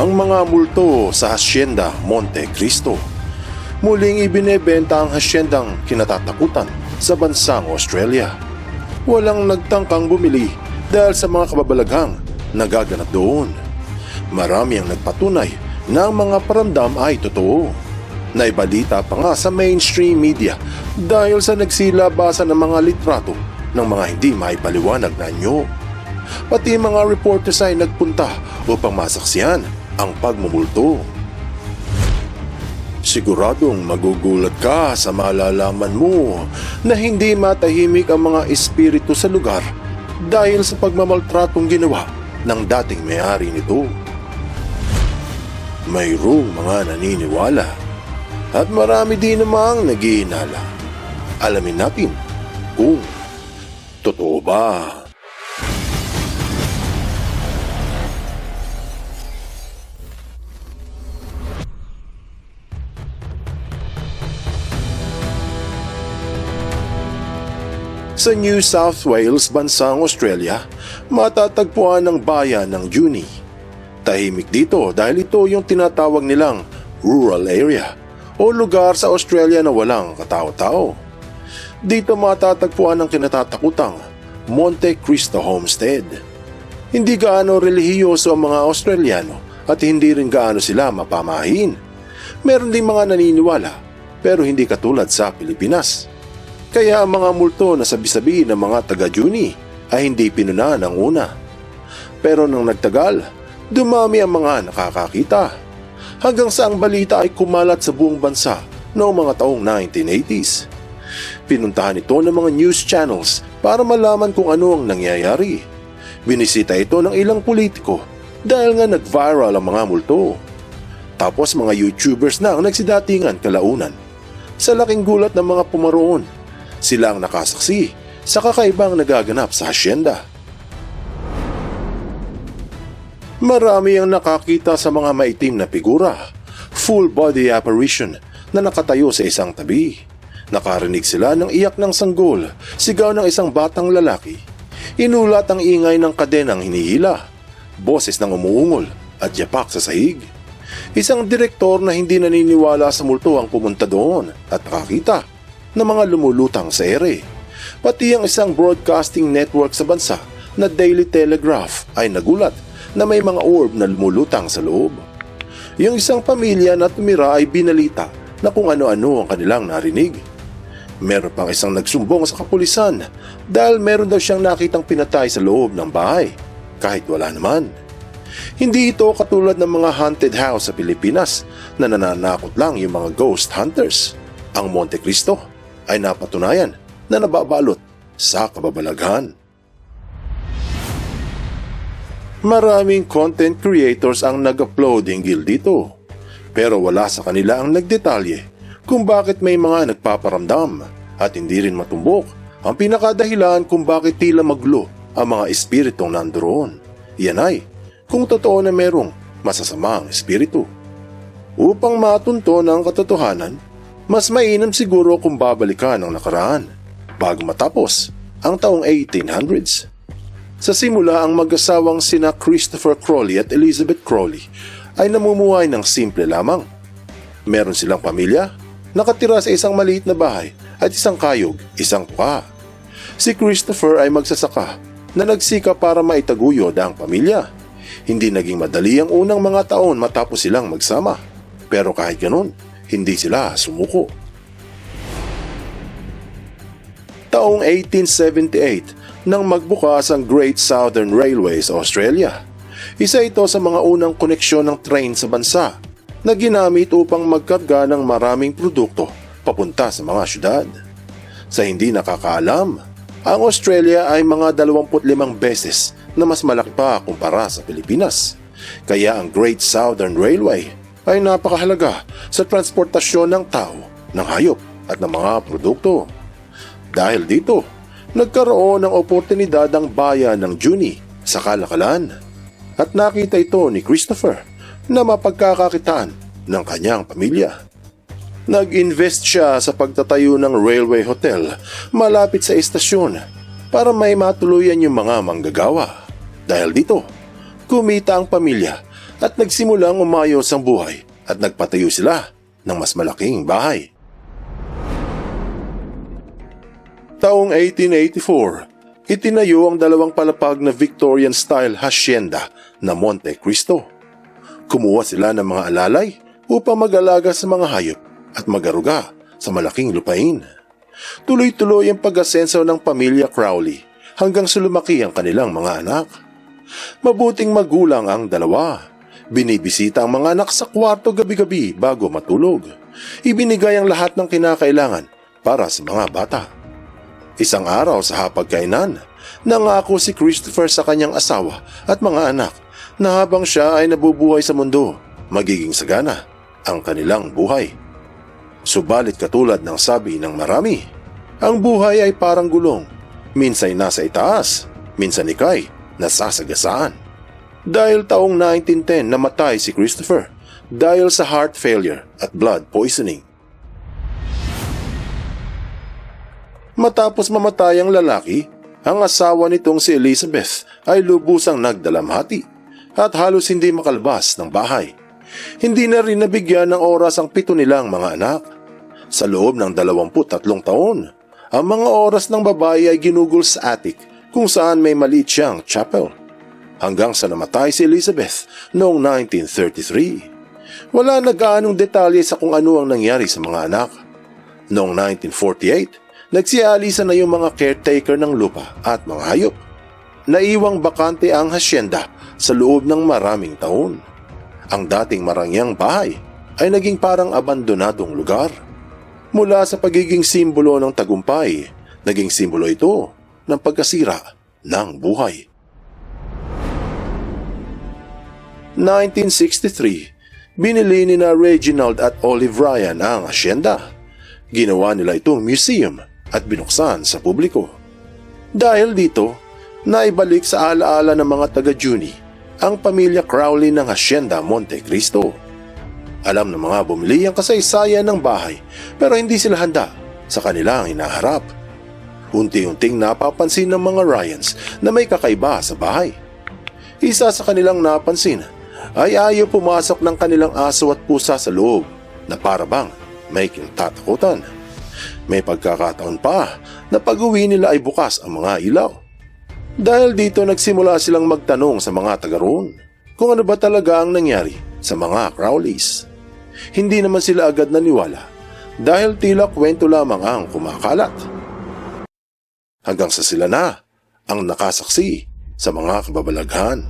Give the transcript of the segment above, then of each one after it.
ang mga multo sa Hacienda Monte Cristo. Muling ibinebenta ang haciendang kinatatakutan sa bansang Australia. Walang nagtangkang bumili dahil sa mga kababalaghang nagaganap doon. Marami ang nagpatunay na ang mga paramdam ay totoo. Naibalita pa nga sa mainstream media dahil sa nagsilabasan ng mga litrato ng mga hindi maipaliwanag na anyo. Pati mga reporters ay nagpunta upang masaksihan ang pagmumulto. Siguradong magugulat ka sa malalaman mo na hindi matahimik ang mga espiritu sa lugar dahil sa pagmamaltratong ginawa ng dating may-ari nito. Mayroong mga naniniwala at marami din namang naghihinala. Alamin natin kung totoo ba. Sa New South Wales, bansang Australia, matatagpuan ang bayan ng Junee. Tahimik dito dahil ito yung tinatawag nilang rural area o lugar sa Australia na walang katao-tao. Dito matatagpuan ang kinatatakutang Monte Cristo Homestead. Hindi gaano relihiyoso ang mga Australiano at hindi rin gaano sila mapamahiin. Meron din mga naniniwala pero hindi katulad sa Pilipinas. Kaya ang mga multo na sabi-sabi ng mga taga-Junee ay hindi pinuna ng una. Pero nang nagtagal, dumami ang mga nakakakita. Hanggang sa ang balita ay kumalat sa buong bansa noong mga taong 1980s. Pinuntahan ito ng mga news channels para malaman kung ano ang nangyayari. Binisita ito ng ilang politiko dahil nga nag-viral ang mga multo. Tapos mga YouTubers na ang nagsidatingan kalaunan. Sa laking gulat ng mga pumaroon, sila ang nakasaksi sa kakaibang nagaganap sa hacienda. Marami ang nakakita sa mga maitim na figura, full body apparition na nakatayo sa isang tabi. Nakarinig sila ng iyak ng sanggol, sigaw ng isang batang lalaki. Inulat ang ingay ng kadenang hinihila, boses ng umuungol at yapak sa sahig. Isang direktor na hindi naniniwala sa multo ang pumunta doon at nakakita ng mga lumulutang sa ere. Pati ang isang broadcasting network sa bansa na Daily Telegraph ay nagulat na may mga orb na lumulutang sa loob. Yung isang pamilya na tumira ay binalita na kung ano-ano ang kanilang narinig. Meron pang isang nagsumbong sa kapulisan dahil meron daw siyang nakitang pinatay sa loob ng bahay kahit wala naman. Hindi ito katulad ng mga haunted house sa Pilipinas na nananakot lang yung mga ghost hunters. Ang Monte Cristo ay napatunayan na nababalot sa kababalaghan. Maraming content creators ang nag-upload hinggil dito, pero wala sa kanila ang nagdetalye kung bakit may mga nagpaparamdam at hindi rin matumbok ang pinakadahilan kung bakit tila maglo ang mga espiritong nandoon. Yan ay kung totoo na merong masasamang espiritu. Upang matunto ng katotohanan, mas mainam siguro kung babalikan ang nakaraan bago matapos ang taong 1800s. Sa simula, ang mag-asawang sina Christopher Crowley at Elizabeth Crowley ay namumuhay ng simple lamang. Meron silang pamilya, nakatira sa isang maliit na bahay at isang kayog, isang tuka. Si Christopher ay magsasaka na nagsika para maitaguyod ang pamilya. Hindi naging madali ang unang mga taon matapos silang magsama. Pero kahit ganun, hindi sila sumuko. Taong 1878 nang magbukas ang Great Southern Railway sa Australia. Isa ito sa mga unang koneksyon ng train sa bansa na ginamit upang magkarga ng maraming produkto papunta sa mga syudad. Sa hindi nakakaalam, ang Australia ay mga 25 beses na mas malaki pa kumpara sa Pilipinas. Kaya ang Great Southern Railway ay napakahalaga sa transportasyon ng tao, ng hayop at ng mga produkto. Dahil dito, nagkaroon ng oportunidad ang bayan ng Junee sa kalakalan at nakita ito ni Christopher na mapagkakakitaan ng kanyang pamilya. Nag-invest siya sa pagtatayo ng railway hotel malapit sa istasyon para may matuluyan yung mga manggagawa. Dahil dito, kumita ang pamilya at nagsimulang umayos ang buhay at nagpatayo sila ng mas malaking bahay. Taong 1884, itinayo ang 2 palapag na Victorian-style hacienda na Monte Cristo. Kumuha sila ng mga alalay upang mag-alaga sa mga hayop at mag-aruga sa malaking lupain. Tuloy-tuloy ang pag-asenso ng pamilya Crowley hanggang sa lumaki ang kanilang mga anak. Mabuting magulang ang 2. Binibisita ang mga anak sa kwarto gabi-gabi bago matulog. Ibinigay ang lahat ng kinakailangan para sa mga bata. Isang araw sa hapagkainan, nangako si Christopher sa kanyang asawa at mga anak na habang siya ay nabubuhay sa mundo, magiging sagana ang kanilang buhay. Subalit katulad ng sabi ng marami, ang buhay ay parang gulong, minsan nasa itaas, minsan ikay nasasagasaan. Dahil taong 1910 namatay si Christopher dahil sa heart failure at blood poisoning. Matapos mamatay ang lalaki, ang asawa nitong si Elizabeth ay lubusang nagdalamhati at halos hindi makalabas ng bahay. Hindi na rin nabigyan ng oras ang 7 nilang mga anak. Sa loob ng 23 taon, ang mga oras ng babae ay ginugol sa attic kung saan may maliit siyang chapel. Hanggang sa namatay si Elizabeth noong 1933. Wala na gaanong detalye sa kung ano ang nangyari sa mga anak. Noong 1948, nagsialisan na yung mga caretaker ng lupa at mga hayop. Naiwang bakante ang hacienda sa loob ng maraming taon. Ang dating marangyang bahay ay naging parang abandonadong lugar. Mula sa pagiging simbolo ng tagumpay, naging simbolo ito ng pagkasira ng buhay. 1963, binili ni na Reginald at Olive Ryan ang hacienda. Ginawa nila itong museum at binuksan sa publiko. Dahil dito, naibalik sa alaala ng mga taga-Juni ang pamilya Crowley ng Hacienda Monte Cristo. Alam ng mga bumili ang kasaysayan ng bahay pero hindi sila handa sa kanilang hinaharap. Unti-unting napapansin ng mga Ryans na may kakaiba sa bahay. Isa sa kanilang napansin ay ayaw pumasok ng kanilang aso at pusa sa loob na parabang may kinatatakutan. May pagkakataon pa na pag-uwi nila ay bukas ang mga ilaw. Dahil dito nagsimula silang magtanong sa mga taga roon kung ano ba talaga ang nangyari sa mga Crowleys. Hindi naman sila agad naniwala dahil tila kwento lamang ang kumakalat. Hanggang sa sila na ang nakasaksi sa mga kababalaghan.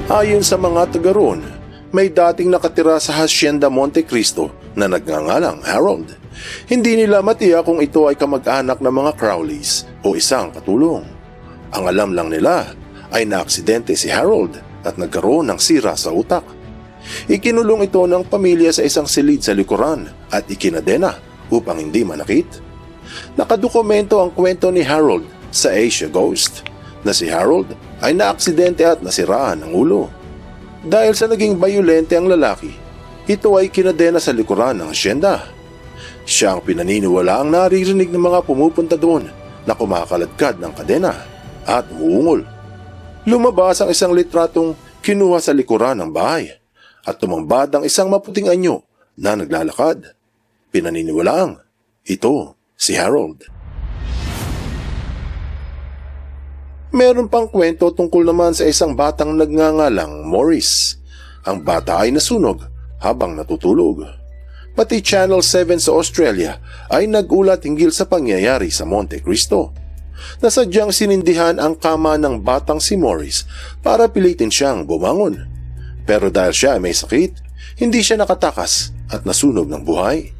Ayon sa mga taga roon, may dating nakatira sa Hacienda Monte Cristo na nagngangalang Harold. Hindi nila matiyak kung ito ay kamag-anak ng mga Crowleys o isang katulong. Ang alam lang nila ay naaksidente si Harold at nagkaroon ng sira sa utak. Ikinulong ito ng pamilya sa isang silid sa likuran at ikinadena upang hindi manakit. Nakadokumento ang kwento ni Harold sa Asia Ghost na si Harold ay naaksidente at nasiraan ang ulo. Dahil sa naging bayolente ang lalaki, ito ay kinadena sa likuran ng hacienda. Siya ang pinaniniwalaang naririnig ng mga pumupunta doon na kumakaladkad ng kadena at umuungol. Lumabas ang isang litratong kinuha sa likuran ng bahay at tumambad ang isang maputing anyo na naglalakad. Pinaniniwalaang ito si Harold. Meron pang kwento tungkol naman sa isang batang nagngangalang Morris. Ang bata ay nasunog habang natutulog. Pati Channel 7 sa Australia ay nag-ulat hinggil sa pangyayari sa Monte Cristo. Nasadyang sinindihan ang kama ng batang si Morris para pilitin siyang bumangon. Pero dahil siya ay may sakit, hindi siya nakatakas at nasunog ng buhay.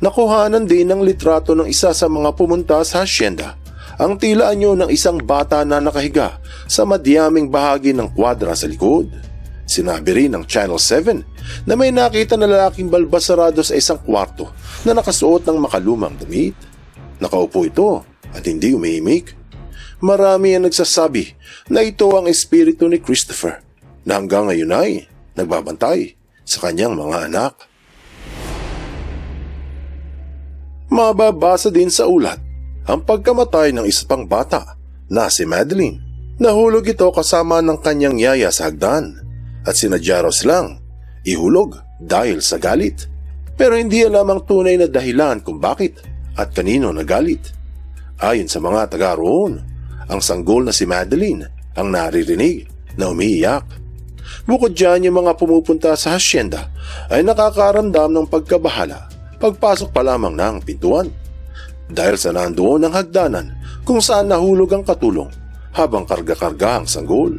Nakuhanan din ng litrato ng isa sa mga pumunta sa hacienda ang tila anyo ng isang bata na nakahiga sa madyaming bahagi ng kwadra sa likod. Sinabi rin ng Channel 7 na may nakita na lalaking balbasarado sa isang kwarto na nakasuot ng makalumang damit. Nakaupo ito at hindi umihimik. Marami ang nagsasabi na ito ang espiritu ni Christopher na hanggang ngayon ay nagbabantay sa kanyang mga anak. Mababasa din sa ulat ang pagkamatay ng isa pang bata na si Madeline. Nahulog ito kasama ng kanyang yaya sa hagdan at sinadya raw silang ihulog dahil sa galit. Pero hindi alam ang tunay na dahilan kung bakit at kanino nagalit. Ayon sa mga taga roon, ang sanggol na si Madeline ang naririnig na umiiyak. Bukod dyan, yung mga pumupunta sa hasyenda ay nakakaramdam ng pagkabahala pagpasok pa lamang ng pintuan. Dahil sa nandoon ang hagdanan kung saan nahulog ang katulong habang karga-karga ang sanggol.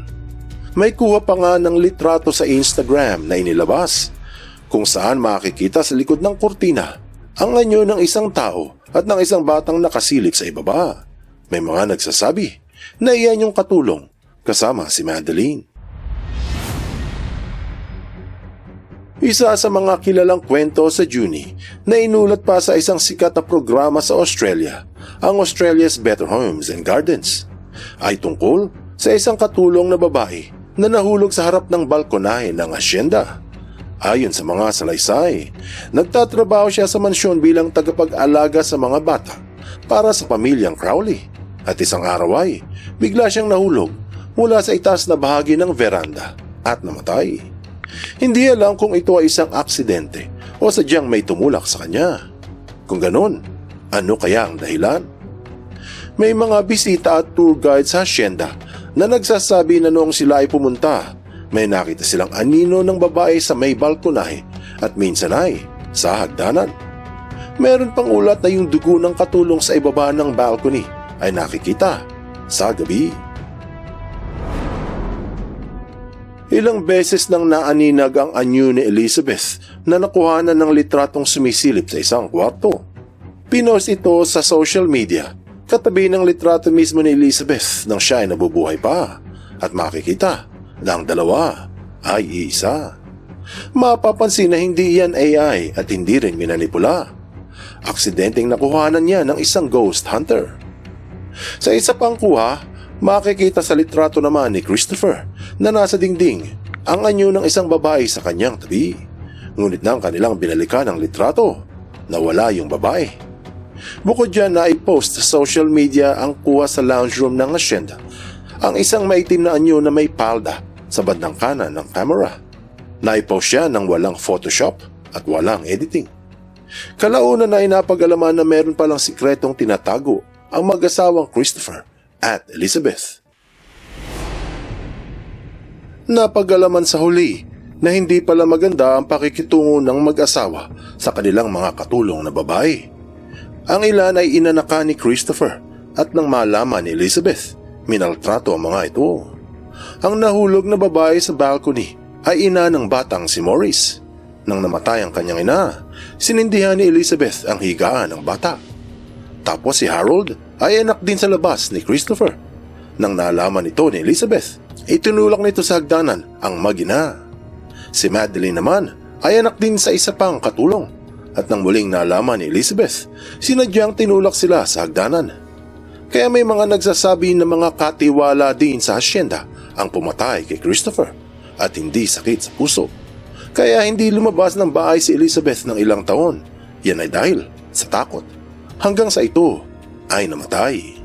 May kuha pa nga ng litrato sa Instagram na inilabas kung saan makikita sa likod ng kurtina ang anyo ng isang tao at ng isang batang nakasilip sa ibaba. May mga nagsasabi na iyan yung katulong kasama si Madeline. Isa sa mga kilalang kwento sa Juni na inulat pa sa isang sikat na programa sa Australia, ang Australia's Better Homes and Gardens, ay tungkol sa isang katulong na babae na nahulog sa harap ng balkonahe ng asyenda. Ayon sa mga salaysay, nagtatrabaho siya sa mansyon bilang tagapag-alaga sa mga bata para sa pamilyang Crowley at isang araw ay bigla siyang nahulog mula sa itaas na bahagi ng veranda at namatay. Hindi alam kung ito ay isang aksidente o sadyang may tumulak sa kanya. Kung ganon, ano kaya ang dahilan? May mga bisita at tour guide sa hasyenda na nagsasabi na noong sila ay pumunta, may nakita silang anino ng babae sa may balkonahe at minsan ay sa hagdanan. Meron pang ulat na yung dugo ng katulong sa ibaba ng balcony ay nakikita sa gabi. Ilang beses nang naaninag ang anyo ni Elizabeth na nakuhanan ng litratong sumisilip sa isang kwarto. Pinost ito sa social media katabi ng litrato mismo ni Elizabeth nang siya ay nabubuhay pa at makikita na ang dalawa ay iisa. Mapapansin na hindi yan AI at hindi rin minanipula. Aksidenteng nakuhanan niya ng isang ghost hunter. Sa isa pang kuha, makikita sa litrato naman ni Christopher na nasa dingding ang anyo ng isang babae sa kanyang tabi. Ngunit nang kanilang binalikan ang litrato, nawala yung babae. Bukod dyan na i-post sa social media ang kuha sa lounge room ng hasyenda, ang isang maitim na anyo na may palda sa bandang kanan ng camera. Na-post siya ng walang Photoshop at walang editing. Kalaunan na inapag-alaman na meron palang sikretong tinatago ang mag-asawang Christopher at Elizabeth. Napag-alaman sa huli na hindi pala maganda ang pakikitungo ng mag-asawa sa kanilang mga katulong na babae. Ang ilan ay inanaka ni Christopher at nang malaman ni Elizabeth, minaltrato ang mga ito. Ang nahulog na babae sa balcony ay ina ng batang si Maurice. Nang namatay ang kanyang ina, sinindihan ni Elizabeth ang higaan ng bata. Tapos si Harold ay anak din sa labas ni Christopher. Nang nalaman ito ni Elizabeth, itinulak nito sa hagdanan ang mag-ina. Si Madeline naman ay anak din sa isa pang katulong. At nang muling nalaman ni Elizabeth, sinadyang tinulak sila sa hagdanan. Kaya may mga nagsasabi na mga katiwala din sa hasyenda ang pumatay kay Christopher at hindi sakit sa puso. Kaya hindi lumabas ng bahay si Elizabeth ng ilang taon. Yan ay dahil sa takot. Hanggang sa ito ay namatay.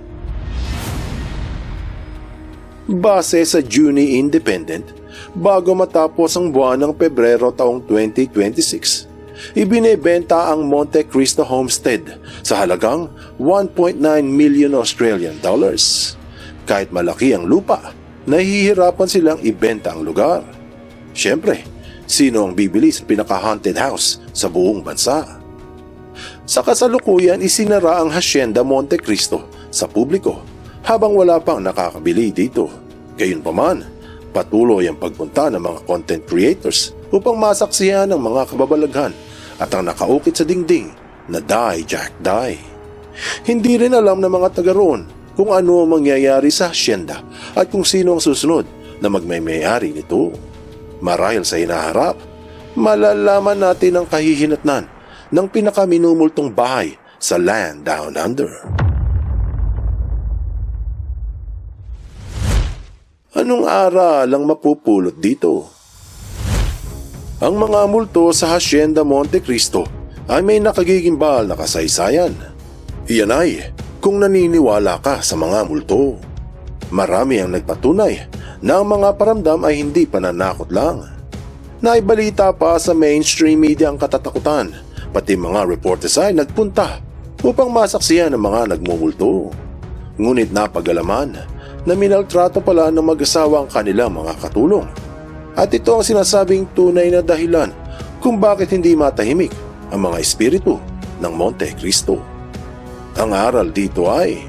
Base sa Juni Independent, bago matapos ang buwan ng Pebrero taong 2026, ibinebenta ang Monte Cristo Homestead sa halagang 1.9 million Australian dollars. Kahit malaki ang lupa, nahihirapan silang ibenta ang lugar. Siyempre, sino ang bibili sa pinaka-haunted house sa buong bansa? Sa kasalukuyan, isinara ang Hacienda Monte Cristo sa publiko habang wala pang nakakabili dito. Gayunpaman, patuloy ang pagpunta ng mga content creators upang masaksihan ng mga kababalaghan at ang nakaukit sa dingding na Die Jack Die. Hindi rin alam ng mga taga roon kung ano ang mangyayari sa hacienda at kung sino ang susunod na magmay-may-ari nito. Marahil sa hinaharap, malalaman natin ang kahihinatnan ng pinakaminumultong bahay sa Land Down Under. Anong aral ang mapupulot dito? Ang mga multo sa Hacienda Monte Cristo ay may nakagigimbal na kasaysayan. Iyan ay kung naniniwala ka sa mga multo. Marami ang nagpatunay na ang mga paramdam ay hindi pananakot lang. Naibalita pa sa mainstream media ang katatakutan, pati mga reporters ay nagpunta upang masaksihan ang mga nagmumulto. Ngunit napag-alaman na minaltrato pala ng mag-asawa ang kanilang mga katulong. At ito ang sinasabing tunay na dahilan kung bakit hindi matahimik ang mga espiritu ng Monte Cristo. Ang aral dito ay,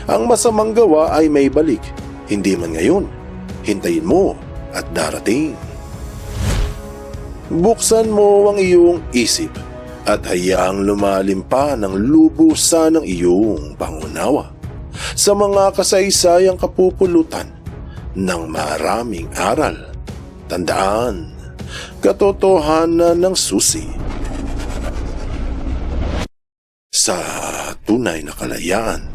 ang masamang gawa ay may balik, hindi man ngayon, hintayin mo at darating. Buksan mo ang iyong isip at hayaang lumalim pa ng lubusan ng iyong pangunawa sa mga kasaysayang kapupulutan ng maraming aral. Tandaan, katotohanan ng susi sa tunay na kalayaan.